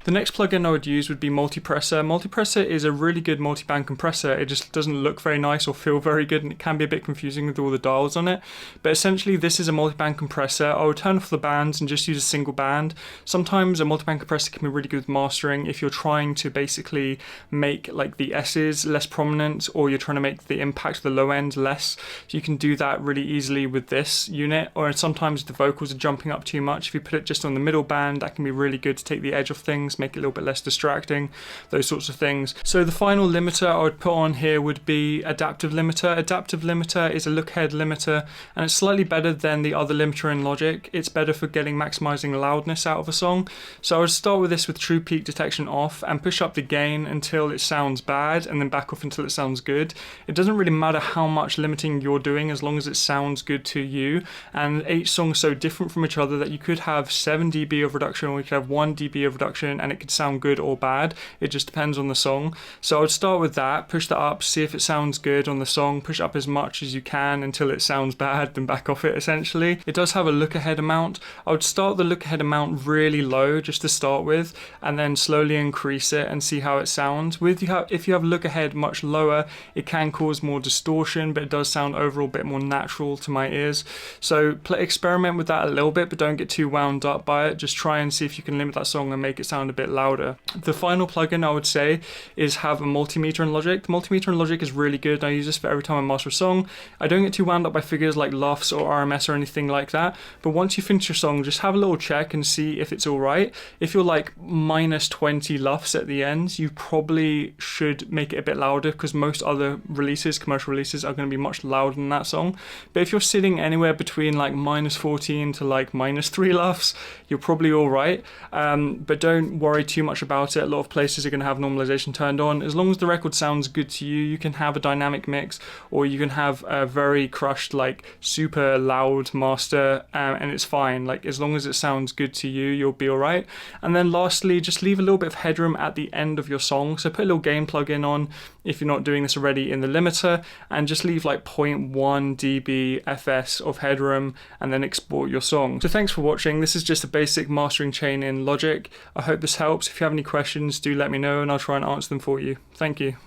The next plugin I would use would be Multipressor. Multipressor is a really good multi-band compressor. It just doesn't look very nice or feel very good, and it can be a bit confusing with all the dials on it. But essentially this is a multi-band compressor. I would turn off the bands and just use a single band. Sometimes a multi-band compressor can be really good with mastering if you're trying to basically make like the S's less prominent, or you're trying to make the impact of the low end less. So you can do that really easily with this unit. Or sometimes the vocals are jumping up too much. If you put it just on the middle band, that can be really good to take the edge off things, make it a little bit less distracting, those sorts of things. So the final limiter I would put on here would be adaptive limiter. Adaptive limiter is a look ahead limiter, and it's slightly better than the other limiter in Logic. It's better for maximizing loudness out of a song. So I would start with this with true peak detection off and push up the gain until it sounds bad, and then back off until it sounds good. It doesn't really matter how much limiting you're doing as long as it sounds good to you, and each song is so different from each other that you could have 7 dB of reduction, or you could have 1 dB of reduction, and it could sound good or bad. It just depends on the song. So I would start with that, push that up, see if it sounds good on the song, push up as much as you can until it sounds bad, then back off it essentially. It does have a look ahead amount. I would start the look ahead amount really low just to start with, and then slowly increase it and see how it sounds. If you have look ahead much lower, it can cause more distortion, but it does sound overall a bit more natural to my ears. So experiment with that a little bit, but don't get too wound up by it. Just try and see if you can limit that song and make it sound a bit louder. The final plugin I would say is have a multimeter in Logic. The multimeter in Logic is really good. I use this for every time I master a song. I don't get too wound up by figures like LUFS or RMS or anything like that, but once you finish your song, just have a little check and see if it's alright. If you're like minus 20 LUFS at the end, you probably should make it a bit louder, because most other releases, commercial releases, are going to be much louder than that song. But if you're sitting anywhere between like minus 14 to like minus 3 LUFS, you're probably alright. But don't worry too much about it. A lot of places are going to have normalization turned on. As long as the record sounds good to you, you can have a dynamic mix, or you can have a very crushed, like super loud master, and it's fine. Like as long as it sounds good to you, you'll be alright. And then lastly, just leave a little bit of headroom at the end of your song. So put a little gain plugin on if you're not doing this already in the limiter, and just leave like 0.1 dB FS of headroom, and then export your song. So thanks for watching. This is just a basic mastering chain in Logic. I hope this helps. If you have any questions, do let me know and I'll try and answer them for you. Thank you.